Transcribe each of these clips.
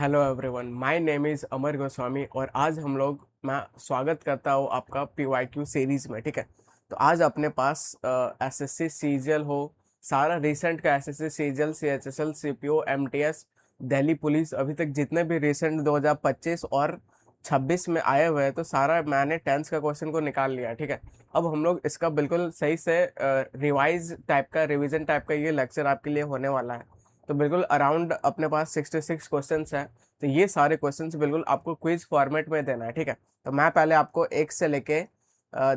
Hello everyone, my name is Amar Goswami और आज मैं स्वागत करता हूँ आपका PYQ सीरीज में। ठीक है, तो आज अपने पास एसएससी सीजीएल हो, सारा रिसेंट का SSC CGL, CHSL, CPO, MTS, Delhi police, अभी तक जितने भी रिसेंट 2025 और 26 में आए हुए हैं, तो सारा मैंने टेंथ का क्वेश्चन को निकाल लिया। ठीक है, अब हम लोग इसका बिल्कुल सही से रिवाइज टाइप का, रिवीजन टाइप का ये लेक्चर आपके लिए होने वाला है। तो बिल्कुल अराउंड अपने पास 66 क्वेश्चंस हैं। तो ये सारे क्वेश्चंस बिल्कुल आपको क्विज फॉर्मेट में देना है। ठीक है, तो मैं पहले आपको 1 से लेके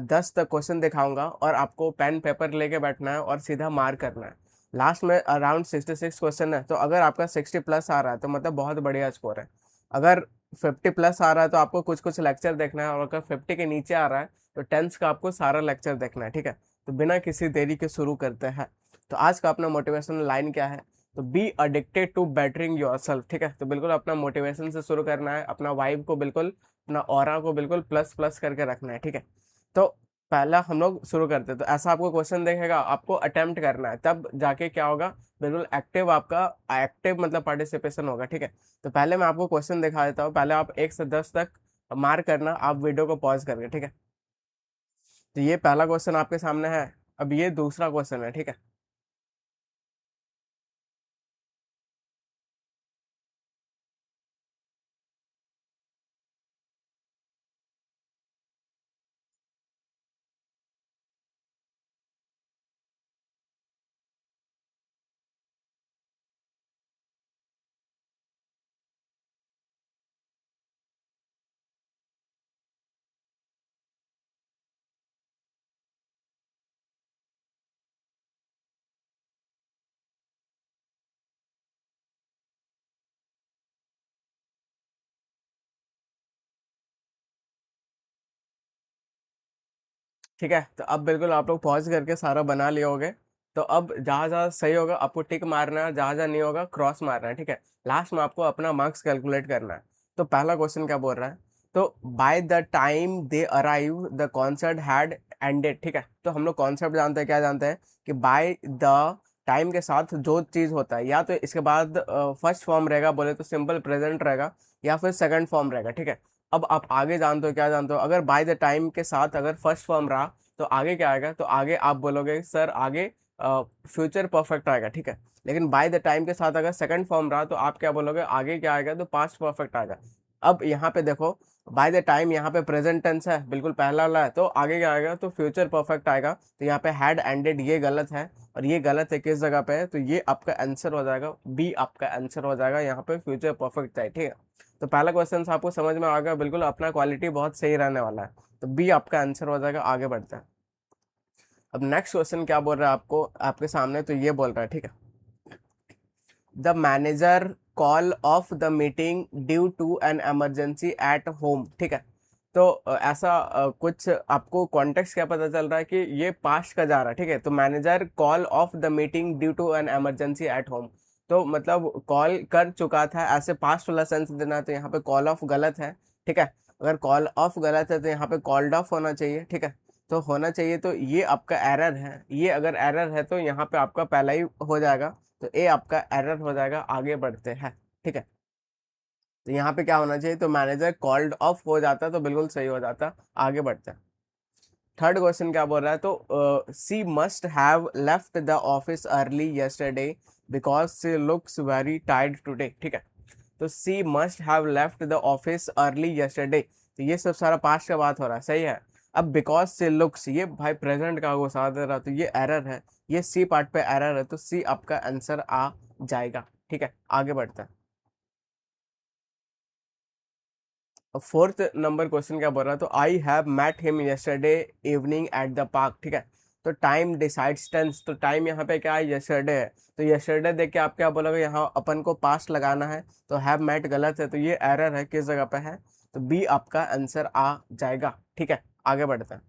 10 तक क्वेश्चन दिखाऊंगा और आपको पेन पेपर लेके बैठना है और सीधा मार्क करना है। लास्ट में अराउंड 66 क्वेश्चन है, तो अगर आपका 60 प्लस आ रहा है तो मतलब बहुत बढ़िया स्कोर है। अगर 50 प्लस आ रहा है तो आपको कुछ कुछ लेक्चर देखना है, और अगर 50 के नीचे आ रहा है तो टेंथ का आपको सारा लेक्चर देखना है। ठीक है, तो बिना किसी देरी के शुरू करते हैं। तो आज का अपना मोटिवेशनल लाइन क्या है? तो be addicted to bettering yourself. ठीक है, तो बिल्कुल अपना मोटिवेशन से शुरू करना है, अपना वाइब को बिल्कुल, अपना ऑरा को बिल्कुल प्लस प्लस करके रखना है। ठीक है, तो पहला हम लोग शुरू करते हैं। तो ऐसा आपको क्वेश्चन देखेगा, आपको अटेम्प्ट करना है, तब जाके क्या होगा, बिल्कुल एक्टिव, आपका एक्टिव मतलब पार्टिसिपेशन होगा। ठीक है, तो पहले मैं आपको क्वेश्चन दिखा देता हूँ। पहले आप 1 से 10 तक मार्क करना, आप वीडियो को पॉज करके। ठीक है, तो ये पहला क्वेश्चन आपके सामने है। अब ये दूसरा क्वेश्चन है। ठीक है, ठीक है, तो अब बिल्कुल आप लोग पॉज करके सारा बना लिए होगे। तो अब जहाँ जहाँ सही होगा आपको टिक मारना है, जहाँ जहाँ नहीं होगा क्रॉस मारना है। ठीक है, लास्ट में आपको अपना मार्क्स कैलकुलेट करना है। तो पहला क्वेश्चन क्या बोल रहा है? तो by the time they arrive the concert had ended. ठीक है, तो हम लोग कॉन्सेप्ट जानते हैं, क्या जानते हैं कि बाय द टाइम के साथ जो चीज़ होता है, या तो इसके बाद फर्स्ट फॉर्म रहेगा, बोले तो सिंपल प्रेजेंट रहेगा, या फिर सेकंड फॉर्म रहेगा। ठीक है, अब आप आगे जानते हो, क्या जानते हो, अगर बाय द टाइम के साथ अगर फर्स्ट फॉर्म रहा तो आगे क्या आएगा? तो आगे आप बोलोगे सर आगे फ्यूचर परफेक्ट आएगा। ठीक है, लेकिन बाय द टाइम के साथ अगर सेकंड फॉर्म रहा तो आप क्या बोलोगे? आगे क्या आएगा? तो पास्ट परफेक्ट आएगा। अब यहाँ पे देखो, बाय द टाइम यहाँ पे प्रेजेंट टेंस है, बिल्कुल पहला वाला है, तो आगे क्या आएगा? तो फ्यूचर परफेक्ट आएगा। तो यहाँ पे हैड एंडेड ये गलत है, और ये गलत है किस जगह पे है? तो ये आपका आंसर हो जाएगा, बी आपका आंसर हो जाएगा। यहाँ पे फ्यूचर परफेक्ट है। ठीक है, तो पहला क्वेश्चन आपको समझ में आ गया, बिल्कुल अपना क्वालिटी बहुत सही रहने वाला है। तो बी आपका आंसर हो जाएगा। आगे बढ़ते हैं। अब नेक्स्ट क्वेश्चन क्या बोल रहा है आपको, आपके सामने तो ये बोल रहा है, ठीक है, the manager call off the meeting due to an emergency at home. ठीक है, तो ऐसा कुछ आपको कॉन्टेक्स्ट क्या पता चल रहा है कि ये पास्ट का जा रहा है। ठीक है, तो manager call off the meeting due to an emergency at home, तो मतलब कॉल कर चुका था, ऐसे पास्ट वाला सेंस देना है, तो यहाँ पे कॉल ऑफ गलत है। ठीक है, अगर कॉल ऑफ गलत है तो यहाँ पे कॉल्ड ऑफ होना चाहिए। ठीक है, तो होना चाहिए, तो ये आपका एरर है। ये अगर एरर है तो यहाँ पे आपका पहला ही हो जाएगा, तो ए आपका एरर हो जाएगा। आगे बढ़ते हैं। ठीक है, तो यहाँ पे क्या होना चाहिए? तो मैनेजर कॉल्ड ऑफ हो जाता तो बिल्कुल सही हो जाता। आगे बढ़ते हैं। थर्ड क्वेश्चन क्या बोल रहा है? तो she must have left the office early yesterday because she looks very tired today. ठीक है, तो she must have left the office early yesterday, तो ये सब सारा पास्ट का बात हो रहा है, सही है। अब बिकॉज सी लुक्स, ये भाई प्रेजेंट का वो साथ दे रहा, तो ये एरर है, ये सी पार्ट पे एरर है, तो सी आपका आंसर आ जाएगा। ठीक है, आगे बढ़ते हैं। अब फोर्थ नंबर क्वेश्चन क्या बोल रहा है? तो I have met him yesterday evening at the park. ठीक है, तो टाइम डिसाइड्स टेंस, तो टाइम यहाँ पे क्या है? यस्टरडे है, तो यस्टरडे देख के आप क्या बोलोगे? यहाँ अपन को पास्ट लगाना है, तो हैव मैट गलत है, तो ये एरर है, किस जगह पे है? तो बी आपका आंसर आ जाएगा। ठीक है, आगे बढ़ते हैं।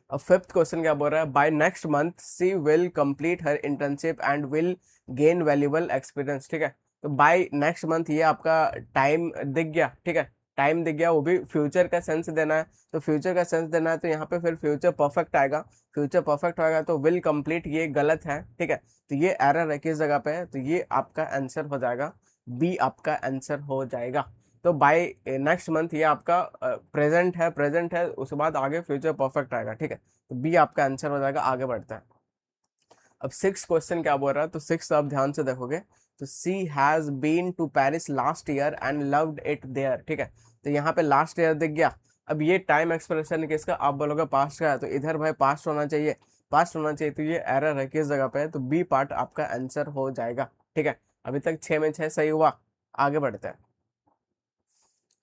अब फिफ्थ क्वेश्चन क्या बोल रहा है? By next month she will complete her internship and will gain valuable experience. ठीक है, तो बाय नेक्स्ट मंथ ये आपका टाइम दिख गया। ठीक है, टाइम दिख गया, वो भी फ्यूचर का सेंस देना है, तो फ्यूचर का सेंस देना है, तो यहाँ पे फिर फ्यूचर परफेक्ट आएगा। फ्यूचर परफेक्ट होगा तो विल कंप्लीट ये गलत है। ठीक है, तो ये एरर है, किस जगह पे है? तो ये आपका आंसर हो जाएगा बी आपका आंसर हो जाएगा। तो बाय नेक्स्ट मंथ ये आपका प्रेजेंट है, उसके बाद आगे फ्यूचर परफेक्ट आएगा, ठीक है। तो बी आपका आंसर हो जाएगा। आगे बढ़ते हैं। अब सिक्स क्वेश्चन क्या बोल रहा है, तो सिक्स आप ध्यान से देखोगे तो she has been to Paris last year and loved it there, ठीक है। तो यहाँ पे लास्ट ईयर दिख गया। अब ये टाइम एक्सप्रेशन किसका, आप बोलोगे पास्ट का है, तो इधर भाई पास्ट होना चाहिए, पास्ट होना चाहिए, तो ये एरर है किस जगह पे है, तो बी पार्ट आपका आंसर हो जाएगा, ठीक है। अभी तक 6 में 6 सही हुआ। आगे बढ़ते हैं।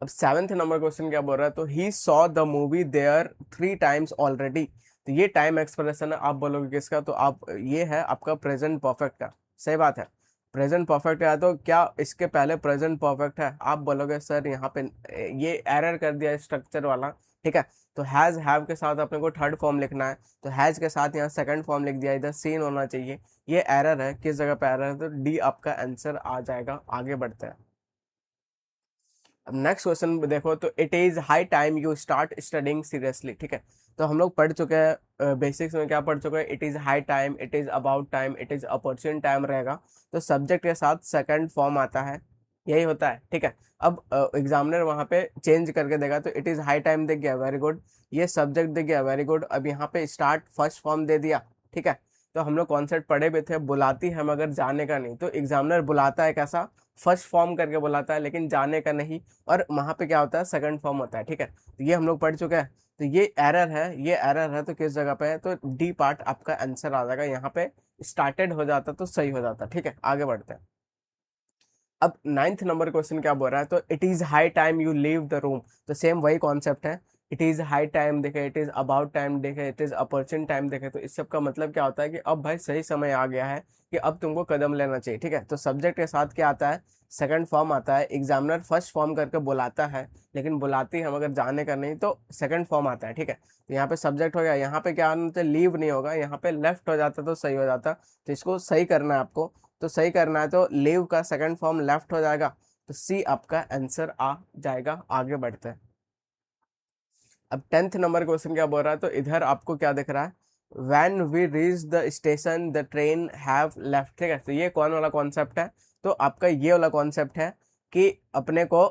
अब सेवेंथ नंबर क्वेश्चन क्या बोल रहा है, तो he saw the movie there 3 times already. तो ये टाइम एक्सप्रेशन है, आप बोलोगे किसका, तो आप ये है आपका प्रेजेंट परफेक्ट का। सही बात है, प्रेजेंट परफेक्ट है, तो क्या इसके पहले प्रेजेंट परफेक्ट है, आप बोलोगे सर यहाँ पे ये एरर कर दिया स्ट्रक्चर वाला, ठीक है। तो हैज हैव के साथ अपने को थर्ड फॉर्म लिखना है, तो हैज के साथ यहाँ सेकंड फॉर्म लिख दिया, इधर सीन होना चाहिए। ये एरर है, किस जगह पे एरर है, तो डी आपका आंसर आ जाएगा। आगे बढ़ते हैं। अब नेक्स्ट क्वेश्चन देखो, तो it is high time you start studying seriously, ठीक है। तो हम लोग पढ़ चुके हैं बेसिक्स में, क्या पढ़ चुके हैं, it is high time, it is about time, it is opportune time रहेगा। तो सब्जेक्ट के साथ सेकंड फॉर्म आता है, यही होता है, ठीक है। अब एग्जामिनर वहां पे चेंज करके देगा, तो इट इज हाई टाइम दिख गया, वेरी गुड। ये सब्जेक्ट दिख गया, वेरी गुड। अब यहाँ पे स्टार्ट फर्स्ट फॉर्म दे दिया, ठीक है। तो हम लोग कॉन्सेप्ट पढ़े भी थे, बुलाती है मगर जाने का नहीं। तो एग्जामिनर बुलाता है कैसा, फर्स्ट फॉर्म करके बुलाता है, लेकिन जाने का नहीं। और वहां पे क्या होता है, सेकंड फॉर्म होता है, ठीक है। तो ये हम लोग पढ़ चुके हैं। तो ये एरर है, ये एरर है, तो किस जगह पे है, तो डी पार्ट आपका आंसर आ जाएगा। यहाँ पे स्टार्टेड हो जाता तो सही हो जाता, ठीक है। आगे बढ़ते हैं। अब नाइन्थ नंबर क्वेश्चन क्या बोल रहा है, तो it is high time you leave the room. तो सेम वही कॉन्सेप्ट है। इट इज हाई टाइम देखे, इट इज अबाउट टाइम देखे, इट इज अपॉर्चुन टाइम देखे। तो इस सब का मतलब क्या होता है कि अब भाई सही समय आ गया है कि अब तुमको कदम लेना चाहिए, ठीक है। तो सब्जेक्ट के साथ क्या आता है, सेकंड फॉर्म आता है। एग्जामिनर फर्स्ट फॉर्म करके बुलाता है, लेकिन बुलाती हम अगर जाने का नहीं, तो सेकंड फॉर्म आता है, ठीक है। तो यहाँ पे सब्जेक्ट हो गया, यहाँ पे क्या आना चाहिए, लीव नहीं होगा, यहाँ पे लेफ्ट हो जाता तो सही हो जाता। तो इसको सही करना है आपको। तो सही करना है, तो लीव का सेकंड फॉर्म लेफ्ट हो जाएगा। तो सी आपका आंसर आ जाएगा। आगे बढ़ते हैं। अब टेंथ नंबर क्वेश्चन क्या बोल रहा है, तो इधर आपको क्या दिख रहा है, when we reach the station the train have left, ठीक है। तो ये कौन वाला कॉन्सेप्ट है, तो आपका ये वाला कॉन्सेप्ट है कि अपने को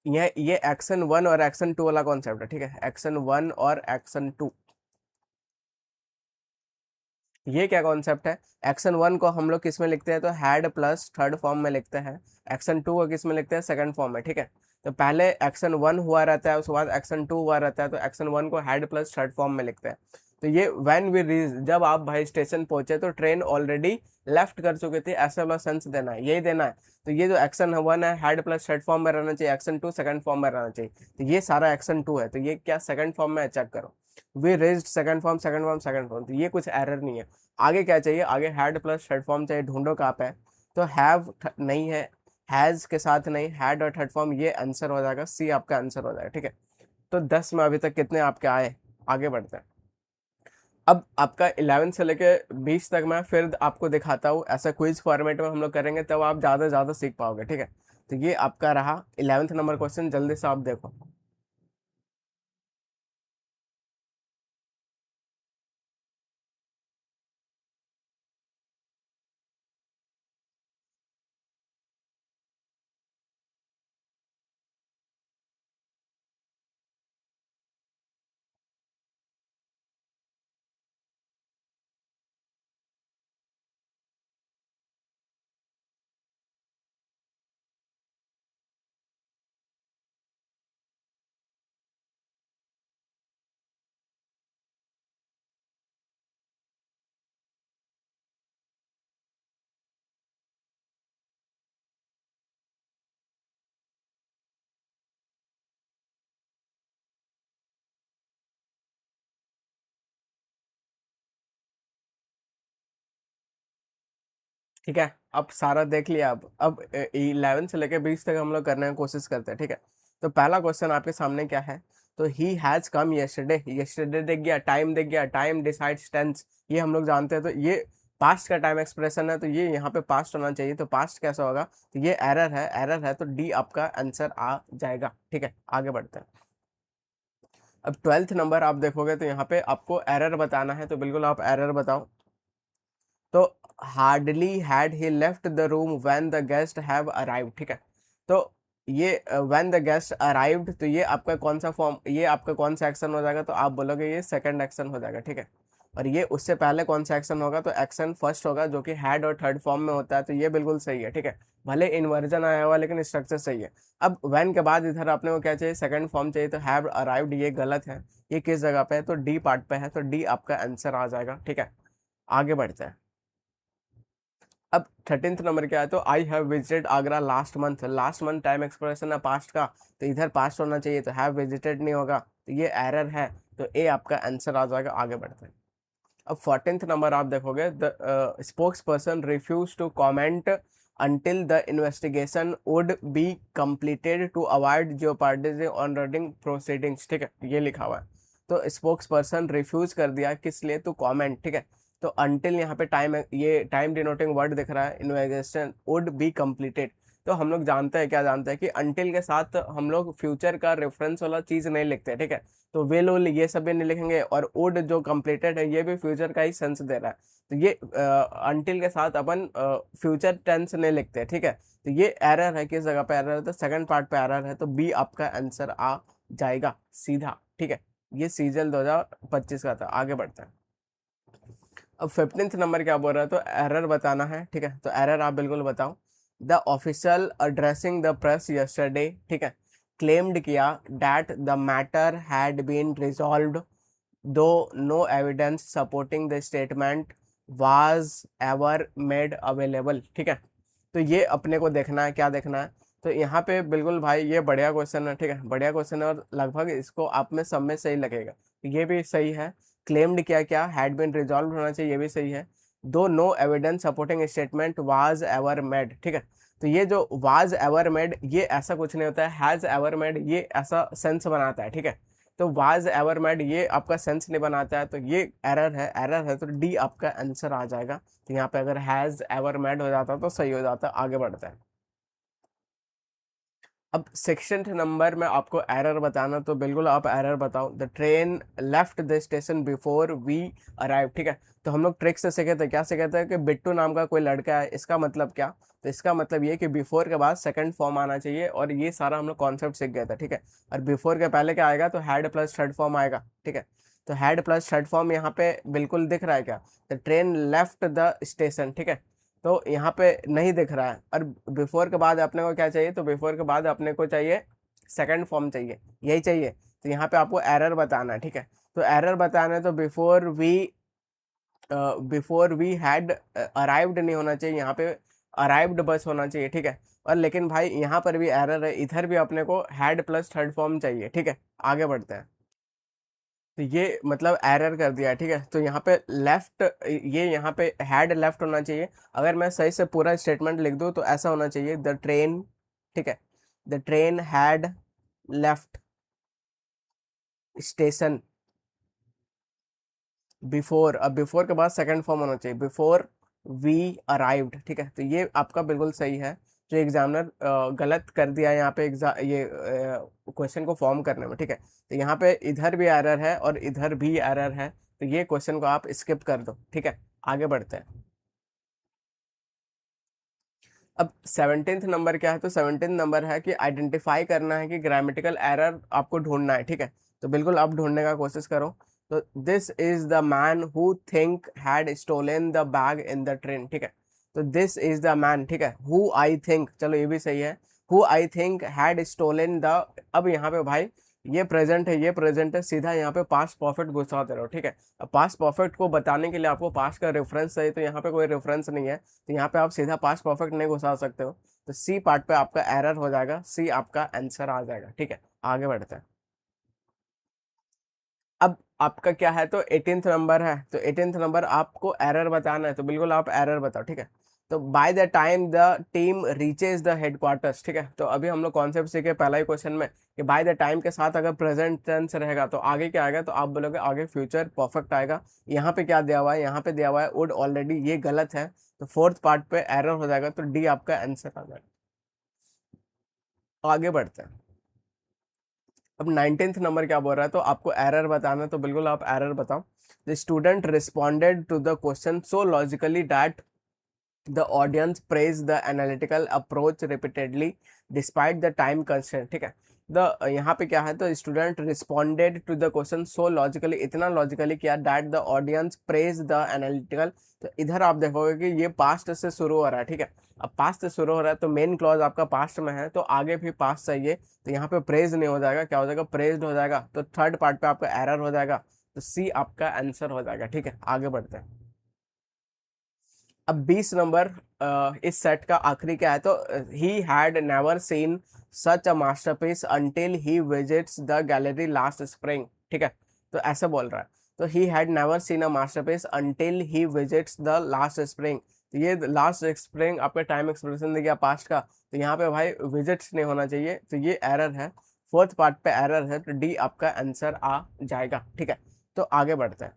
ये एक्शन वन और एक्शन टू वाला कॉन्सेप्ट है, ठीक है। एक्शन वन और एक्शन टू, ये क्या कॉन्सेप्ट है, एक्शन वन को हम लोग किस में लिखते हैं, तो हैड प्लस थर्ड फॉर्म में लिखते हैं। एक्शन टू को किस में लिखते हैं, सेकंड फॉर्म में, ठीक है। तो पहले एक्शन वन हुआ रहता है, उसके बाद एक्शन टू हुआ रहता है, तो एक्शन वन को हैड प्लस थर्ड फॉर्म में लिखते हैं। तो ये व्हेन वी रीच, जब आप भाई स्टेशन पहुंचे तो ट्रेन ऑलरेडी लेफ्ट कर चुकी थी, ऐसा वाला सेंस देना है, यही देना है। तो ये जो एक्शन वन है हैड प्लस थर्ड फॉर्म में रहना चाहिए, एक्शन टू सेकंड फॉर्म में रहना चाहिए। तो ये सारा एक्शन टू है, तो ये क्या सेकंड फॉर्म में है, चेक करो। We raised second form, second form, second form, तो ये कुछ एरर नहीं है। आगे क्या चाहिए, आगे हैड प्लस थर्ड फॉर्म चाहिए, ढूंढो कहाँ पे है। तो हैव नहीं है, हैज के साथ नहीं, हैड और थर्ड फॉर्म, ये आंसर हो जाएगा, सी आपका आंसर हो जाएगा, ठीक है। तो 10 में अभी तक कितने आपके आए। आगे बढ़ते हैं। अब आपका 11 से लेके 20 तक मैं फिर आपको दिखाता हूँ, ऐसा क्विज फॉर्मेट में हम लोग करेंगे, तब आप ज़्यादा से ज़्यादा सीख पाओगे, ठीक है। तो ये आपका रहा 11th नंबर क्वेश्चन, जल्दी से आप देखो। ठीक है, अब सारा देख लिया। अब 11 से लेके 20 तक हम लोग करने की कोशिश करते हैं, ठीक है। तो पहला क्वेश्चन आपके सामने क्या है, तो he has come yesterday, yesterday देख गया, टाइम देख गया, टाइम डिसाइड्स टेंस, ये हम लोग जानते हैं। तो ये पास्ट का टाइम एक्सप्रेशन है, तो ये यहाँ पे पास्ट होना चाहिए, तो पास्ट कैसा होगा, तो ये एरर है, एरर है, तो डी आपका आंसर आ जाएगा, ठीक है। आगे बढ़ते हैं। अब 12th नंबर आप देखोगे, तो यहाँ पे आपको एरर बताना है, तो बिल्कुल आप एरर बताओ। तो hardly had he left the room when the guest have arrived, ठीक है। तो ये व्हेन द गेस्ट अराइव्ड, तो ये आपका कौन सा फॉर्म, ये आपका कौन सा एक्शन हो जाएगा, तो आप बोलोगे ये सेकंड एक्शन हो जाएगा, ठीक है। और ये उससे पहले कौन सा एक्शन होगा, तो एक्शन फर्स्ट होगा जो कि हैड और थर्ड फॉर्म में होता है, तो ये बिल्कुल सही है, ठीक है। भले इन्वर्जन आया हुआ लेकिन स्ट्रक्चर सही है। अब व्हेन के बाद इधर आपने को क्या चाहिए, सेकंड फॉर्म चाहिए, तो हैव अराइव्ड ये गलत है। ये किस जगह पे है, तो डी पार्ट पे है, तो डी आपका आंसर आ जाएगा, ठीक है। आगे बढ़ते हैं। अब 13th नंबर क्या है, तो I have visited Agra last month. Last month time expression है पास्ट का, तो इधर पास्ट होना चाहिए, तो हैव विजिटेड नहीं होगा, तो ये एरर है, तो ए आपका आंसर आ जाएगा। आगे बढ़ते हैं। अब 14th नंबर आप देखोगे, the spokesperson refuse to comment until the investigation would be completed to avoid jeopardizing on running proceedings, ठीक है, ये लिखा हुआ है। तो स्पोक्स पर्सन रिफ्यूज कर दिया, किस लिए, तो कमेंट, ठीक है। तो until यहाँ पे टाइम, ये टाइम डिनोटिंग वर्ड दिख रहा है, इन्वेस्टिगेशन वुड बी कंप्लीटेड। तो हम लोग जानते हैं, क्या जानते हैं कि until के साथ हम लोग फ्यूचर का रेफरेंस वाला चीज नहीं लिखते, ठीक है। तो विल विल ये सब भी नहीं लिखेंगे, और वुड जो कंप्लीटेड है ये भी फ्यूचर का ही सेंस दे रहा है, तो ये अंटिल के साथ अपन फ्यूचर टेंस नहीं लिखते, ठीक है। तो ये एरर है, किस जगह पे एरर है, तो सेकंड पार्ट पे एरर है, तो बी आपका आंसर आ जाएगा सीधा, ठीक है। ये सीजन 2025 का था। आगे बढ़ते हैं। अब 15th नंबर क्या बोल रहा है, तो एरर बताना है, ठीक है। तो एरर आप बिल्कुल बताओ। The official addressing the press yesterday, ठीक है, क्लेम्ड किया that the matter had been resolved though no evidence supporting the statement was ever made available, ठीक है। तो ये अपने को देखना है, क्या देखना है, तो यहाँ पे बिल्कुल भाई ये बढ़िया क्वेश्चन है, ठीक है, बढ़िया क्वेश्चन है, और लगभग इसको आप में सब में सही लगेगा। ये भी सही है, क्लेम्ड किया, क्या हैड बीन रिजॉल्व होना चाहिए, ये भी सही है। Though no evidence supporting statement was ever made, ठीक है। तो ये जो वाज एवर मेड, ये ऐसा कुछ नहीं होता है, हैज एवर मेड ये ऐसा सेंस बनाता है, ठीक है। तो वाज एवर मेड ये आपका सेंस नहीं बनाता है, तो ये एरर है, एरर है, तो डी आपका आंसर आ जाएगा। तो यहाँ पे अगर हैज एवर मेड हो जाता तो सही हो जाता। आगे बढ़ते हैं। अब सेक्शन नंबर में आपको एरर बताना, तो बिल्कुल आप एरर बताओ। The train left the station before we arrive, ठीक है। तो हम लोग ट्रिक से सीखे थे, क्या सीखे थे कि बिट्टू नाम का कोई लड़का है, इसका मतलब क्या, तो इसका मतलब ये कि बिफोर के बाद सेकंड फॉर्म आना चाहिए, और ये सारा हम लोग कॉन्सेप्ट सीख गए थे, ठीक है। और बिफोर के पहले क्या आएगा, तो हैड प्लस थर्ड फॉर्म आएगा, ठीक है। तो हैड प्लस थर्ड फॉर्म यहाँ पे बिल्कुल दिख रहा है क्या, the train left the station, ठीक है। तो यहाँ पे नहीं दिख रहा है, और बिफोर के बाद अपने को क्या चाहिए, तो बिफोर के बाद अपने को चाहिए सेकंड फॉर्म चाहिए, यही चाहिए। तो यहाँ पे आपको एरर बताना है, ठीक है। तो एरर बताना है, तो बिफोर वी हैड अराइव्ड नहीं होना चाहिए, यहाँ पे अराइव्ड बस होना चाहिए, ठीक है। और लेकिन भाई यहाँ पर भी एरर है, इधर भी अपने को हैड प्लस थर्ड फॉर्म चाहिए, ठीक है। आगे बढ़ते हैं। तो ये मतलब एरर कर दिया है, ठीक है। तो यहाँ पे लेफ्ट, ये यहाँ पे हैड लेफ्ट होना चाहिए। अगर मैं सही से पूरा स्टेटमेंट लिख दूँ तो ऐसा होना चाहिए, द ट्रेन, ठीक है, the train had left station before. अब बिफोर के बाद सेकंड फॉर्म होना चाहिए, बिफोर वी अराइव्ड, ठीक है। तो ये आपका बिल्कुल सही है। जो एग्जामिनर गलत कर दिया है यहाँ पे ये क्वेश्चन को फॉर्म करने में, ठीक है। तो यहाँ पे इधर भी एरर है और इधर भी एरर है, तो ये क्वेश्चन को आप स्किप कर दो, ठीक है। आगे बढ़ते हैं। अब 17th नंबर क्या है, तो 17th नंबर है कि आइडेंटिफाई करना है कि ग्रामेटिकल एरर आपको ढूंढना है, ठीक है। तो बिल्कुल आप ढूंढने का कोशिश करो। तो this is the man who think had stolen the bag in the train, ठीक है। तो दिस इज द मैन, ठीक है, हु आई थिंक, चलो ये भी सही है, who I think had stolen the. अब यहाँ पे भाई ये प्रेजेंट है, ये प्रेजेंट है, सीधा यहाँ पे पास्ट परफेक्ट घुसा दे रहो, ठीक है। अब पास्ट परफेक्ट को बताने के लिए आपको पास्ट का रेफरेंस चाहिए, तो यहाँ पे कोई रेफरेंस नहीं है, तो यहाँ पे आप सीधा पास्ट परफेक्ट नहीं घुसा सकते हो। तो सी पार्ट पे आपका एरर हो जाएगा, सी आपका आंसर आ जाएगा, ठीक है। आगे बढ़ते हैं। अब आपका क्या है, तो 18th नंबर है, तो 18th नंबर आपको एरर बताना है, तो बिल्कुल आप एरर बताओ, ठीक है। तो by the time the team reaches the headquarters, ठीक है। तो अभी हम लोग कॉन्सेप्ट सीखे पहला ही क्वेश्चन में कि बाय द टाइम के साथ अगर प्रेजेंट टेंस रहेगा तो आगे क्या आएगा, तो आप बोलोगे आगे फ्यूचर परफेक्ट आएगा। यहाँ पे क्या दिया हुआ है, यहाँ पे दिया हुआ है वुड ऑलरेडी, ये गलत है, तो फोर्थ पार्ट पे एरर हो जाएगा, तो डी आपका आंसर आ जाएगा। आगे बढ़ते हैं। अब 19th नंबर क्या बोल रहा है, तो आपको एरर बताना है, तो बिल्कुल आप एरर बताओ। The student responded to the question so logically that the audience praise the analytical approach repeatedly despite the time constraint, ठीक है। द यहाँ पे क्या है, तो student responded to the question so logically, इतना लॉजिकली किया, that the audience praise the analytical. तो इधर आप देखोगे कि ये पास्ट से शुरू हो रहा है, ठीक है। अब पास्ट से शुरू हो रहा है तो मेन क्लॉज आपका पास्ट में है, तो आगे भी पास्ट चाहिए, तो यहाँ पे प्रेज नहीं हो जाएगा, क्या हो जाएगा, प्रेज्ड हो जाएगा, तो थर्ड पार्ट पे आपका एरर हो जाएगा, तो सी आपका आंसर हो जाएगा, ठीक है। आगे बढ़ते हैं। अब 20 नंबर इस सेट का आखिरी क्या है, तो he had never seen such a masterpiece until he visits the gallery last spring, ठीक है। तो ऐसे बोल रहा है, तो he had never seen a masterpiece until he visits the last spring. तो ये लास्ट स्प्रिंग आपका टाइम एक्सप्रेशन दे गया पास्ट का, तो यहाँ पे भाई विजिट्स नहीं होना चाहिए, तो ये एरर है, फोर्थ पार्ट पे एरर है, तो डी आपका आंसर आ जाएगा, ठीक है। तो आगे बढ़ते हैं।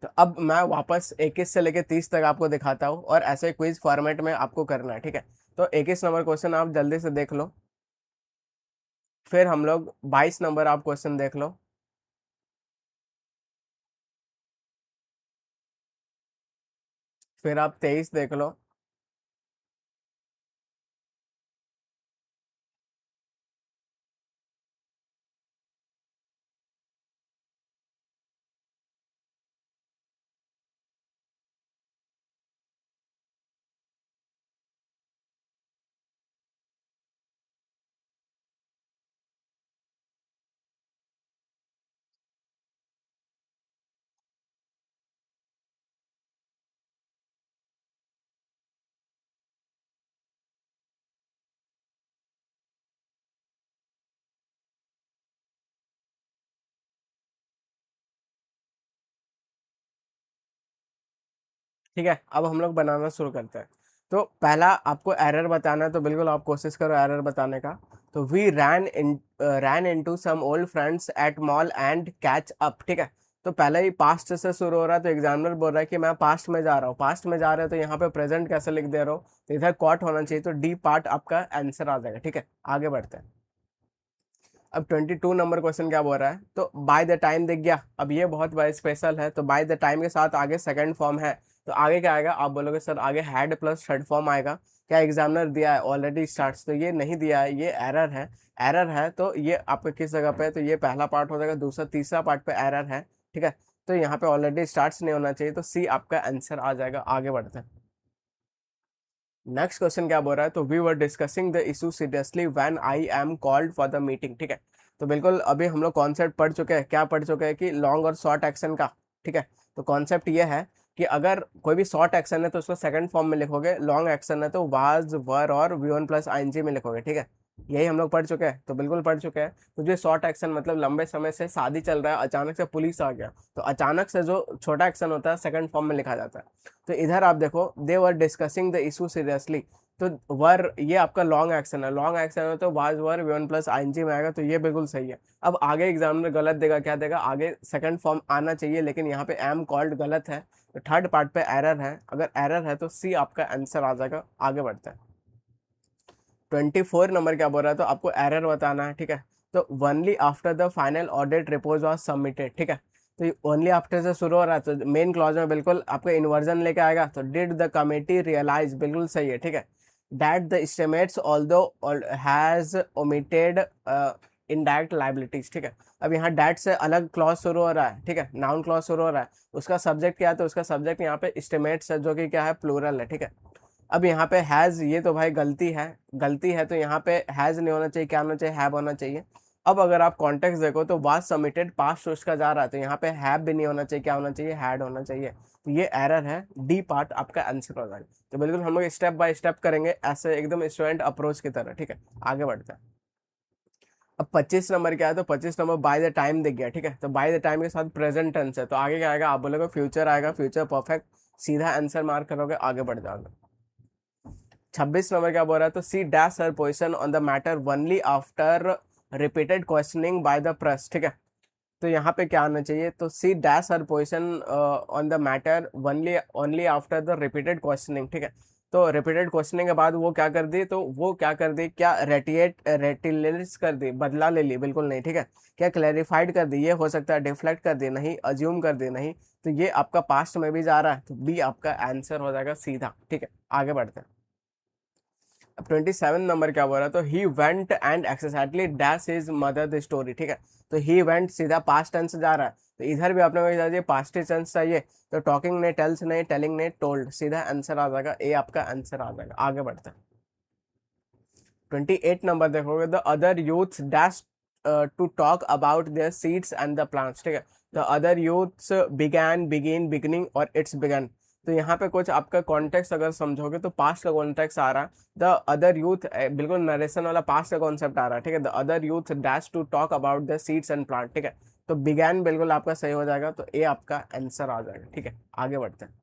तो अब मैं वापस 21 से लेके 30 तक आपको दिखाता हूँ, और ऐसे क्विज फॉर्मेट में आपको करना है, ठीक है। तो 21 नंबर क्वेश्चन आप जल्दी से देख लो, फिर हम लोग 22 नंबर आप क्वेश्चन देख लो, फिर आप 23 देख लो, ठीक है। अब हम लोग बनाना शुरू करते हैं। तो पहला आपको एरर बताना है, तो बिल्कुल आप कोशिश करो एरर बताने का। तो we ran into some old friends at mall and catch up, ठीक है। तो पहले ही पास्ट से शुरू हो रहा है, तो एग्जामिनर बोल रहा है कि मैं पास्ट में जा रहा हूँ, पास्ट में जा रहे हो तो यहाँ पे प्रेजेंट कैसे लिख दे रहा हो, तो इधर कॉट होना चाहिए, तो डी पार्ट आपका आंसर आ जाएगा, ठीक है। आगे बढ़ते हैं। अब 22 नंबर क्वेश्चन क्या बोल रहा है, तो बाय द टाइम दिख गया, अब ये बहुत बड़ा स्पेशल है, तो बाय द टाइम के साथ आगे सेकंड फॉर्म है, तो आगे क्या आएगा, आप बोलोगे सर आगे हैड प्लस थर्ड फॉर्म आएगा, क्या एग्जामिनर दिया है ऑलरेडी स्टार्ट्स, तो ये नहीं दिया है, ये एरर है। एरर है तो ये आपके किस जगह पे है, तो ये पहला पार्ट हो जाएगा, दूसरा तीसरा पार्ट पे एरर है, ठीक है। तो यहाँ पे ऑलरेडी स्टार्ट्स नहीं होना चाहिए, तो सी आपका आंसर आ जाएगा। आगे बढ़ते हैं। नेक्स्ट क्वेश्चन क्या बोल रहा है, तो we were discussing the issue seriously when I am called for the meeting, ठीक है। तो बिल्कुल अभी हम लोग कॉन्सेप्ट पढ़ चुके हैं, क्या पढ़ चुके हैं कि लॉन्ग और शॉर्ट एक्शन का, ठीक है। तो कॉन्सेप्ट ये है कि अगर कोई भी शॉर्ट एक्शन है तो उसको सेकंड फॉर्म में लिखोगे, लॉन्ग एक्शन है तो वाज वर और वी वन प्लस आईएनजी में लिखोगे, ठीक है। यही हम लोग पढ़ चुके हैं, तो बिल्कुल पढ़ चुके हैं। तो जो शॉर्ट एक्शन मतलब लंबे समय से शादी चल रहा है, अचानक से पुलिस आ गया, तो अचानक से जो छोटा एक्शन होता है सेकंड फॉर्म में लिखा जाता है। तो इधर आप देखो, they were discussing the issue seriously, तो वर ये आपका लॉन्ग एक्शन है, लॉन्ग एक्शन है तो was were we one plus ING में आएगा, तो ये बिल्कुल सही है। अब आगे एग्जाम में गलत देगा, क्या देगा, आगे सेकंड फॉर्म आना चाहिए, लेकिन यहाँ पे एम कॉल्ड गलत है, तो थर्ड पार्ट पे एरर है, अगर एरर है तो सी आपका आंसर आ जाएगा। आगे बढ़ते हैं। 24 नंबर क्या बोल रहा है, तो आपको एरर बताना है, ठीक है। तो only after the final audit report was submitted, ठीक है। तो ये ओनली आफ्टर से शुरू हो रहा है, तो मेन क्लॉज में बिल्कुल आपका इन्वर्जन लेके आएगा, तो डिड द कमिटी रियलाइज, बिल्कुल सही है, ठीक है। That the estimates although has omitted indirect liabilities, ठीक है। अब यहाँ डैट से अलग क्लॉज शुरू हो रहा है, ठीक है, नाउन क्लॉज शुरू हो रहा है, उसका सब्जेक्ट क्या है, तो उसका सब्जेक्ट यहाँ पे एस्टिमेट्स है, जो कि क्या है, प्लूरल है, ठीक है। अब यहाँ पे हैज, ये तो भाई गलती है, गलती है, तो यहाँ पे हैज नहीं होना चाहिए, क्या होना चाहिए, हैव होना चाहिए। अब अगर आप कॉन्टेक्स्ट देखो तो वाज सबमिटेड पास्ट उसका जा रहा है, तो यहाँ पे हैव भी नहीं होना चाहिए, क्या होना चाहिए, हैड होना चाहिए, तो ये एरर है, डी पार्ट आपका आंसर हो जाएगा। तो बिल्कुल हम लोग स्टेप बाय स्टेप करेंगे, ऐसे एकदम स्टूडेंट अप्रोच की तरह, ठीक है। आगे बढ़ते हैं। अब 25 नंबर क्या है, तो 25 नंबर बाय द टाइम दिख गया, ठीक है। तो बाय द टाइम के साथ प्रेजेंट टेंस है, तो आगे क्या आएगा, आप बोलोगे फ्यूचर आएगा, फ्यूचर परफेक्ट, सीधा आंसर मार्क करोगे, आगे बढ़ जाओगे। 26 नंबर क्या बोल रहा है, तो she dash her position on the matter only after repeated questioning by the press, ठीक है। तो यहाँ पे क्या आना चाहिए, तो she dash her position on the matter only only after the repeated questioning, ठीक है। तो रिपीटेड क्वेश्चनिंग के बाद वो क्या कर दी, तो वो क्या कर दी, क्या रेटिलेट्स कर दी, बदला ले ली, बिल्कुल नहीं, ठीक है। क्या क्लैरिफाइड कर दी, ये हो सकता है डिफ्लेक्ट कर दी, नहीं। अज्यूम कर दी, नहीं। तो ये आपका पास्ट में भी जा रहा है, तो बी आपका आंसर हो जाएगा सीधा, ठीक है। आगे बढ़ते हैं। अब 27 नंबर क्या बोल रहा है, तो ही went and excitedly dash his mother the story, ठीक है। तो ही वेंट सीधा पास्ट टेंस जा रहा है, तो इधर भी आपने चाहिए पास्ट टेंस चाहिए, तो टॉकिंग नहीं, टेल्स नहीं, टेलिंग नहीं, टोल्ड, सीधा आंसर आ जाएगा, ए आपका आंसर आ जाएगा। आगे बढ़ते हैं। 28 नंबर देखोगे, the other youths dash to talk about their seeds and the plants, ठीक है। The other youths began, begin, beginning और इट्स बिगन। तो यहाँ पे कुछ आपका कॉन्टेक्स्ट अगर समझोगे तो पास्ट का कॉन्टेक्स्ट आ रहा है। द अदर यूथ बिल्कुल नरेशन वाला पास्ट का कॉन्सेप्ट आ रहा है, ठीक है। The other youth dash to talk about the seeds and plant, ठीक है। तो बिगैन बिल्कुल आपका सही हो जाएगा, तो ए आपका आंसर आ जाएगा, ठीक है। आगे बढ़ते हैं।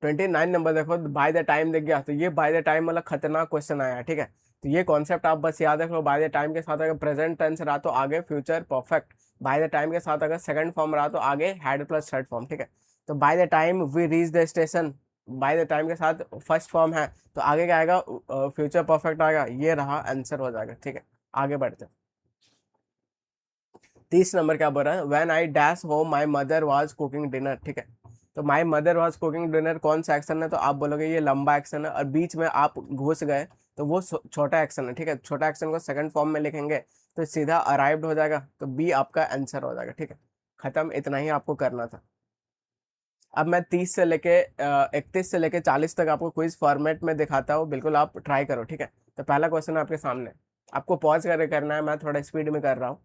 29 नंबर देखो, बाय द टाइम दिख गया, तो ये बाय द टाइम वाला खतरनाक क्वेश्चन आया है, ठीक है। तो ये कॉन्सेप्ट आप बस याद रख लो, बाय द टाइम के साथ अगर प्रेजेंट टेंस रहा तो आगे future perfect, bye the time के साथ अगर सेकंड फॉर्म रहा तो आगे हैड प्लस थर्ड फॉर्म, ठीक है। तो by the time we reach the station, by the time के साथ फर्स्ट फॉर्म है, तो आगे क्या आएगा, फ्यूचर परफेक्ट आएगा, ये रहा आंसर हो जाएगा, ठीक है। आगे बढ़ते हैं। 30 नंबर क्या बोल रहा है, when I dash home my mother was cooking dinner, ठीक है। तो my mother was cooking dinner कौन सा एक्शन है, तो आप बोलोगे ये लंबा एक्शन है, और बीच में आप घुस गए तो वो छोटा एक्शन है, ठीक है। छोटा एक्शन को सेकंड फॉर्म में लिखेंगे तो सीधा अराइव्ड हो जाएगा, तो बी आपका आंसर हो जाएगा, ठीक है। खत्म, इतना ही आपको करना था। अब मैं 30 से लेके 31 से लेके 40 तक आपको क्विज फॉर्मेट में दिखाता हूँ, बिल्कुल आप ट्राई करो, ठीक है। तो पहला क्वेश्चन आपके सामने, आपको पॉज करके करना है, मैं थोड़ा स्पीड में कर रहा हूँ।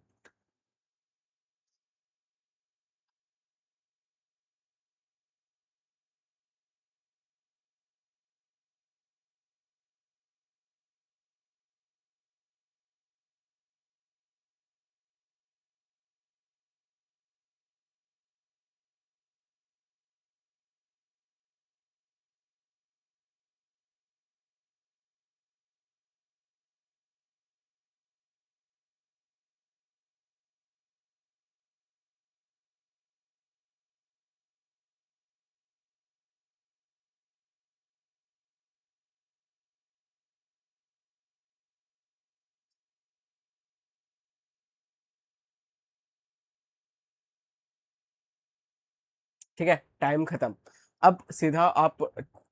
ठीक है, टाइम खत्म। अब सीधा आप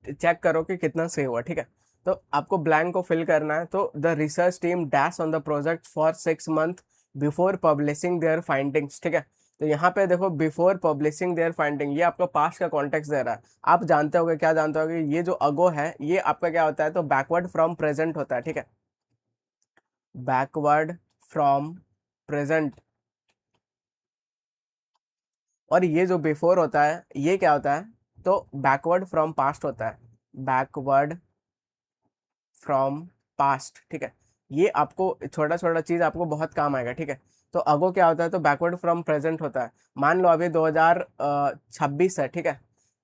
चेक करो कि कितना सही हुआ, ठीक है। तो आपको ब्लैंक को फिल करना है, तो the research team dash on the project for 6 month before publishing their findings, ठीक है। तो यहाँ पे देखो, बिफोर पब्लिशिंग देयर फाइंडिंग, ये आपका पास्ट का कॉन्टेक्स्ट दे रहा है। आप जानते होगे, क्या जानते होगे, ये जो अगो है ये आपका क्या होता है, तो बैकवर्ड फ्रॉम प्रेजेंट होता है, ठीक है। Backward from present. और ये जो बिफोर होता है ये क्या होता है, तो बैकवर्ड फ्रॉम पास्ट होता है, बैकवर्ड फ्रॉम पास्ट, ठीक है। ये आपको छोटा छोटा चीज आपको बहुत काम आएगा, ठीक है। तो अगो क्या होता है, तो बैकवर्ड फ्रॉम प्रेजेंट होता है। मान लो अभी 2026 है, ठीक है।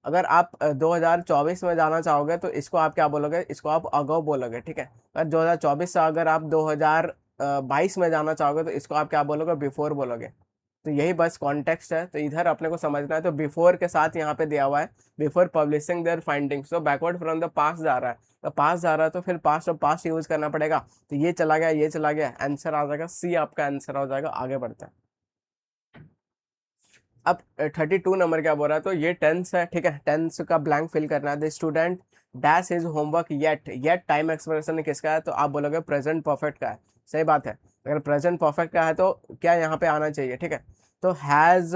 अगर आप 2024 में जाना चाहोगे तो इसको आप क्या बोलोगे, इसको आप अगो बोलोगे, ठीक है। अगर 2024 से अगर आप 2022 में जाना चाहोगे तो इसको आप क्या बोलोगे, बिफोर बोलोगे। तो यही बस कॉन्टेक्स्ट है, तो इधर अपने को समझना है। तो बिफोर के साथ यहाँ पे दिया हुआ है, बिफोर पब्लिशिंग देयर फाइंडिंग्स, तो बैकवर्ड फ्रॉम द पास्ट जा रहा है, तो पास्ट जा रहा है तो फिर पास्ट और पास्ट यूज करना पड़ेगा। तो ये चला गया, ये चला गया, आंसर आ जाएगा सी आपका आंसर हो जाएगा। आगे बढ़ता है। अब 32 नंबर क्या बोल रहा है, तो ये टेंस है, ठीक है। टेंस का ब्लैंक फिल करना है, the student dash is homework yet, yet time expression किसका है, तो आप बोलोगे प्रेजेंट परफेक्ट का है। सही बात है, अगर प्रेजेंट परफेक्ट का है तो क्या यहाँ पे आना चाहिए, ठीक है। तो हैज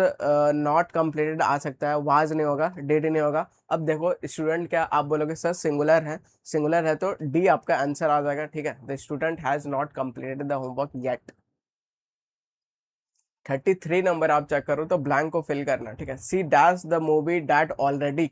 नॉट कंप्लीटेड आ सकता है, वाज नहीं होगा, डिड नहीं होगा। अब देखो स्टूडेंट क्या आप बोलोगे, सर सिंगुलर है, सिंगुलर है तो डी आपका आंसर आ जाएगा, ठीक है। The student has not completed the homework yet. 33 number आप चेक करो, तो ब्लैंक को फिल करना, ठीक है। She dash the movie that already,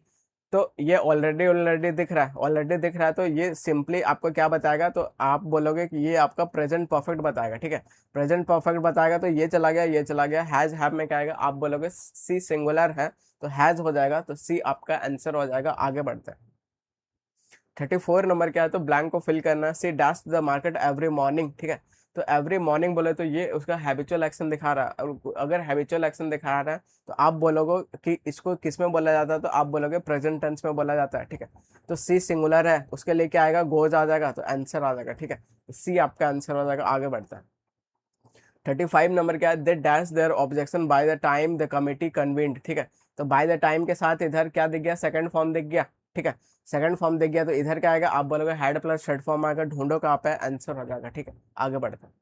तो ये ऑलरेडी ऑलरेडी दिख रहा है, ऑलरेडी दिख रहा है, तो ये सिंपली आपको क्या बताएगा, तो आप बोलोगे कि ये आपका प्रेजेंट परफेक्ट बताएगा, ठीक है। प्रेजेंट परफेक्ट बताएगा, तो ये चला गया, ये चला गया, हैज हैव में क्या आएगा, आप बोलोगे सी सिंगुलर है तो हैज हो जाएगा, तो सी आपका आंसर हो जाएगा। आगे बढ़ते हैं। 34 नंबर क्या है, तो ब्लैंक को फिल करना है, she dash the market every morning, ठीक है। तो एवरी मॉर्निंग बोले तो ये उसका हैबिचुअल एक्शन दिखा रहा है, और अगर हैबिचुअल एक्शन दिखा रहा है तो आप बोलोगे कि इसको किस में बोला जाता है, तो आप बोलोगे प्रेजेंट टेंस में बोला जाता है, ठीक है। तो सी सिंगुलर है, उसके लिए क्या आएगा, गोज आ जाएगा, तो आंसर आ जाएगा, ठीक है। सी आपका आंसर हो जाएगा। आगे बढ़ता है। 35 नंबर क्या है, they dash there objection bye the time the committee convened, ठीक है। तो बाय द टाइम के साथ इधर क्या दिख गया, सेकंड फॉर्म दिख गया, ठीक है। सेकंड फॉर्म दिख गया तो इधर क्या आएगा, आप बोलोगे हेड प्लस थर्ड फॉर्म आएगा, ढूंढो कहाँ पे, आंसर हो जाएगा, ठीक है। आगे बढ़ते हैं।